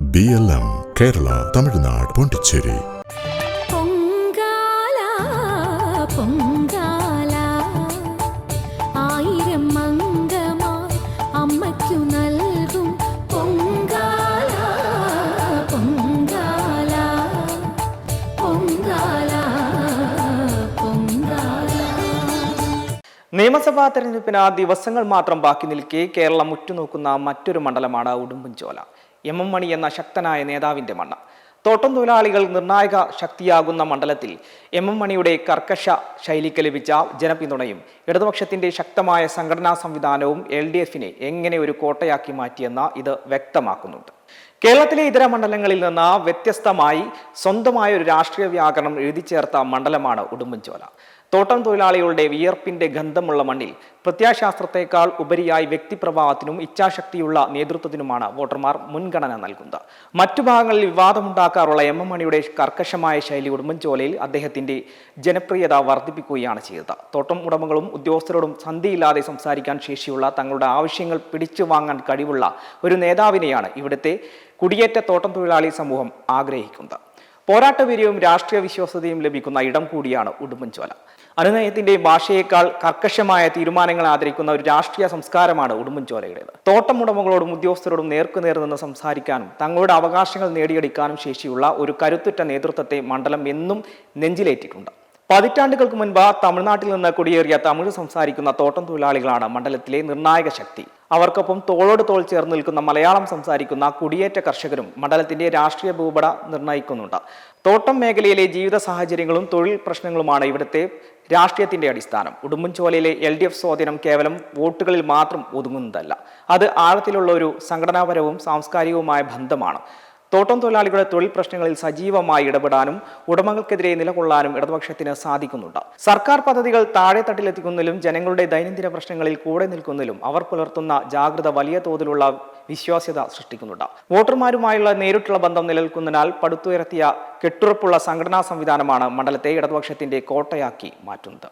BLM Kerala Tamil Nadu Pondicherry. Pongala Pongala ആയിരം മംഗമായി അമ്മയ്ക്കു നൽകും പൊങ്കാല പൊങ്കാല പൊങ്കാല പൊങ്കാല. നിയമസഭാ തെരഞ്ഞെടുപ്പിന് ദിവസങ്ങൾ മാത്രം ബാക്കി നിൽക്കെ കേരളം ഉറ്റുനോക്കുന്ന മറ്റൊരു മണ്ഡലമാണ് ഉടുമ്പൻചോല. എം മണി എന്ന ശക്തനായ നേതാവിന്റെ മണ്ണ്. തോട്ടം തൊഴിലാളികൾ നിർണായക ശക്തിയാകുന്ന മണ്ഡലത്തിൽ മണിയുടെ കർക്കശ ശൈലിക്ക് ലഭിച്ച ജനപിന്തുണയും ഇടതുപക്ഷത്തിന്റെ ശക്തമായ സംഘടനാ സംവിധാനവും LDFനെ എങ്ങനെ ഒരു കോട്ടയാക്കി മാറ്റിയെന്ന് ഇത് വ്യക്തമാക്കുന്നുണ്ട്. കേരളത്തിലെ ഇതര മണ്ഡലങ്ങളിൽ നിന്ന് വ്യത്യസ്തമായി സ്വന്തമായ ഒരു രാഷ്ട്രീയ വ്യാകരണം എഴുതിച്ചേർത്ത മണ്ഡലമാണ് ഉടുമ്പൻചോല. തോട്ടം തൊഴിലാളികളുടെ വിയർപ്പിന്റെ ഗന്ധമുള്ള മണ്ണിൽ പ്രത്യാശാസ്ത്രത്തെക്കാൾ ഉപരിയായി വ്യക്തിപ്രഭാവത്തിനും ഇച്ഛാശക്തിയുള്ള നേതൃത്വത്തിനുമാണ് വോട്ടർമാർ മുൻഗണന നൽകുന്നത്. മറ്റു ഭാഗങ്ങളിൽ വിവാദമുണ്ടാക്കാറുള്ള മണിയുടെ കർക്കശമായ ശൈലി ഉടുമ്പൻചോലയിൽ അദ്ദേഹത്തിന്റെ ജനപ്രിയത വർദ്ധിപ്പിക്കുകയാണ് ചെയ്തത്. തോട്ടം ഉടമകളും ഉദ്യോഗസ്ഥരോടും സന്ധിയില്ലാതെ സംസാരിക്കാൻ ശേഷിയുള്ള, തങ്ങളുടെ ആവശ്യങ്ങൾ പിടിച്ചു വാങ്ങാൻ കഴിവുള്ള ഒരു നേതാവിനെയാണ് ഇവിടുത്തെ കുടിയേറ്റ തോട്ടം തൊഴിലാളി സമൂഹം ആഗ്രഹിക്കുന്നത്. പോരാട്ടവീര്യവും രാഷ്ട്രീയ വിശ്വാസ്യതയും ലഭിക്കുന്ന ഇടം കൂടിയാണ് ഉടുമ്പൻചോല. അനുനയത്തിന്റെ ഭാഷയേക്കാൾ കർക്കശമായ തീരുമാനങ്ങൾ ആദരിക്കുന്ന ഒരു രാഷ്ട്രീയ സംസ്കാരമാണ് ഉടുമ്പൻചോലയുടേത്. തോട്ടം ഉടമകളോടും ഉദ്യോഗസ്ഥരോടും നേർക്കുനേർ നിന്ന് സംസാരിക്കാനും തങ്ങളുടെ അവകാശങ്ങൾ നേടിയെടുക്കാനും ശേഷിയുള്ള ഒരു കരുത്തുറ്റ നേതൃത്വത്തെ മണ്ഡലം എന്നും നെഞ്ചിലേറ്റിട്ടുണ്ട്. പതിറ്റാണ്ടുകൾക്ക് മുൻപ് തമിഴ്നാട്ടിൽ നിന്ന് കുടിയേറിയ തമിഴ് സംസാരിക്കുന്ന തോട്ടം തൊഴിലാളികളാണ് മണ്ഡലത്തിലെ നിർണായക ശക്തി. അവർക്കൊപ്പം തോളോട് തോൾ ചേർന്ന് നിൽക്കുന്ന മലയാളം സംസാരിക്കുന്ന കുടിയേറ്റ കർഷകരും മണ്ഡലത്തിന്റെ രാഷ്ട്രീയ ഭൂപട നിർണ്ണയിക്കുന്നുണ്ട്. തോട്ടം മേഖലയിലെ ജീവിത സാഹചര്യങ്ങളും തൊഴിൽ പ്രശ്നങ്ങളുമാണ് ഇവിടുത്തെ രാഷ്ട്രീയത്തിന്റെ അടിസ്ഥാനം. ഉടുമ്പൻചോലയിലെ LDF സ്വാധീനം കേവലം വോട്ടുകളിൽ മാത്രം ഒതുങ്ങുന്നതല്ല, അത് ആഴത്തിലുള്ള ഒരു സംഘടനാപരവും സാംസ്കാരികവുമായ ബന്ധമാണ്. തോട്ടം തൊഴിലാളികളുടെ തൊഴിൽ പ്രശ്നങ്ങളിൽ സജീവമായി ഇടപെടാനും ഉടമകൾക്കെതിരെ നിലകൊള്ളാനും ഇടതുപക്ഷത്തിന് സാധിക്കുന്നുണ്ട്. സർക്കാർ പദ്ധതികൾ താഴെത്തട്ടിലെത്തിക്കുന്നതിലും ജനങ്ങളുടെ ദൈനംദിന പ്രശ്നങ്ങളിൽ കൂടെ നിൽക്കുന്നതിലും അവർ പുലർത്തുന്ന ജാഗ്രത വലിയ തോതിലുള്ള വിശ്വാസ്യത സൃഷ്ടിക്കുന്നുണ്ട്. വോട്ടർമാരുമായുള്ള നേരിട്ടുള്ള ബന്ധം നിലനിൽക്കുന്നതിനാൽ പടുത്തുയർത്തിയ കെട്ടുറപ്പുള്ള സംഘടനാ സംവിധാനമാണ് മണ്ഡലത്തെ ഇടതുപക്ഷത്തിന്റെ കോട്ടയാക്കി മാറ്റുന്നത്.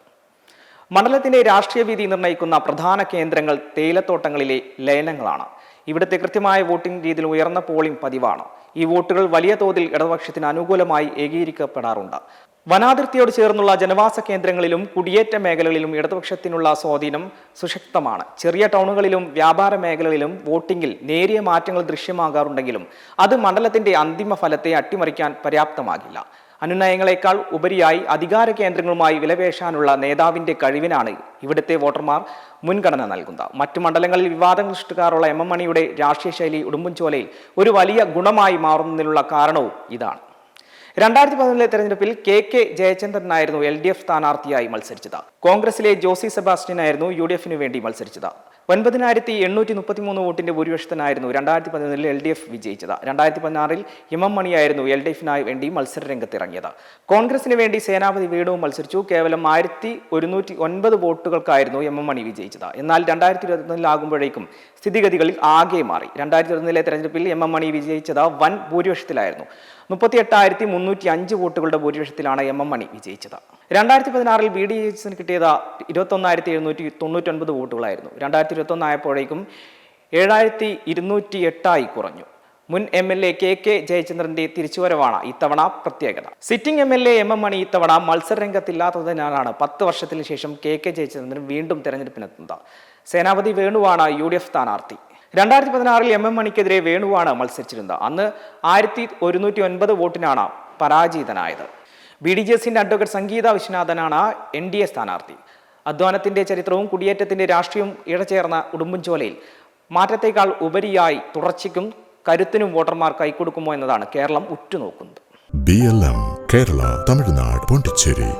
മണ്ഡലത്തിന്റെ രാഷ്ട്രീയ വീതി നിർണ്ണയിക്കുന്ന പ്രധാന കേന്ദ്രങ്ങൾ തേയിലത്തോട്ടങ്ങളിലെ ലയനങ്ങളാണ്. ഇവിടുത്തെ കൃത്യമായ വോട്ടിംഗ് രീതിയിൽ ഉയർന്ന പോളിംഗ് പതിവാണ്. ഈ വോട്ടുകൾ വലിയ തോതിൽ ഇടതുപക്ഷത്തിന് അനുകൂലമായി ഏകീകരിക്കപ്പെടാറുണ്ട്. വനാതിർത്തിയോട് ചേർന്നുള്ള ജനവാസ കേന്ദ്രങ്ങളിലും കുടിയേറ്റ മേഖലകളിലും ഇടതുപക്ഷത്തിനുള്ള സ്വാധീനം സുശക്തമാണ്. ചെറിയ ടൗണുകളിലും വ്യാപാര മേഖലകളിലും വോട്ടിംഗിൽ നേരിയ മാറ്റങ്ങൾ ദൃശ്യമാകാറുണ്ടെങ്കിലും അത് മണ്ഡലത്തിന്റെ അന്തിമ ഫലത്തെ അട്ടിമറിക്കാൻ പര്യാപ്തമാകില്ല. അനുനയങ്ങളെക്കാൾ ഉപരിയായി അധികാര കേന്ദ്രങ്ങളുമായി വിലപേശാനുള്ള നേതാവിന്റെ കഴിവിനാണ് ഇവിടുത്തെ വോട്ടർമാർ മുൻഗണന നൽകുന്നത്. മറ്റു മണ്ഡലങ്ങളിൽ വിവാദങ്ങൾ സൃഷ്ടിക്കാറുള്ള മണിയുടെ രാഷ്ട്രീയ ശൈലി ഉടുമ്പൻചോലയിൽ ഒരു വലിയ ഗുണമായി മാറുന്നതിനുള്ള കാരണവും ഇതാണ്. 2011 തെരഞ്ഞെടുപ്പിൽ KK ജയചന്ദ്രനായിരുന്നു LDF സ്ഥാനാർത്ഥിയായി മത്സരിച്ചത്. കോൺഗ്രസിലെ ജോസി സെബാസ്റ്റ്യനായിരുന്നു UDFന് വേണ്ടി മത്സരിച്ചത്. 9833 വോട്ടിന്റെ ഭൂരിപക്ഷത്തിനായിരുന്നു 2011 LDF വിജയിച്ചത്. 2016 മണിയായിരുന്നു LDFനായി വേണ്ടി മത്സര രംഗത്തിറങ്ങിയത്. കോൺഗ്രസിന് വേണ്ടി സേനാപതി വേണുവും മത്സരിച്ചു. കേവലം 1109 വോട്ടുകൾക്കായിരുന്നു മണി വിജയിച്ചത്. എന്നാൽ 2021 ആകുമ്പോഴേക്കും സ്ഥിതിഗതികളിൽ ആകെ മാറി. 2021 തെരഞ്ഞെടുപ്പിൽ മണി വിജയിച്ചത് വൻ ഭൂരിപക്ഷത്തിലായിരുന്നു. 38,305 വോട്ടുകളുടെ ഭൂരിപക്ഷത്തിലാണ് മണി വിജയിച്ചത്. 2016 BDJന് കിട്ടിയത് 21,799 വോട്ടുകളായിരുന്നു. 2021 ആയപ്പോഴേക്കും 7,208 കുറഞ്ഞു. മുൻ MLA KK ജയചന്ദ്രന്റെ തിരിച്ചുവരവാണ് ഇത്തവണ പ്രത്യേകത. സിറ്റിംഗ് MLA മണി ഇത്തവണ മത്സരരംഗത്തില്ലാത്തതിനാലാണ് 10 വർഷത്തിന് ശേഷം KK ജയചന്ദ്രൻ വീണ്ടും തെരഞ്ഞെടുപ്പിനെത്തുന്നത്. സേനാപതി വേണുവാണ് UDF സ്ഥാനാർത്ഥി. 2016 മണിക്കെതിരെ വേണുവാണ് മത്സരിച്ചിരുന്നത്. അന്ന് 1109 വോട്ടിനാണ് പരാജിതനായത്. BDJസിന്റെ അഡ്വക്കേറ്റ് സംഗീത വിശ്വനാഥനാണ് NDA സ്ഥാനാർത്ഥി. അധ്വാനത്തിന്റെ ചരിത്രവും കുടിയേറ്റത്തിന്റെ രാഷ്ട്രീയവും ഇഴചേർന്ന ഉടുമ്പൻചോലയിൽ മാറ്റത്തേക്കാൾ ഉപരിയായി തുടർച്ചയ്ക്കും കരുത്തിനും വോട്ടർമാർ കൈക്കൊടുക്കുമോ എന്നതാണ് കേരളം ഉറ്റുനോക്കുന്നത്. BLM കേരള തമിഴ്നാട് പോണ്ടിച്ചേരി.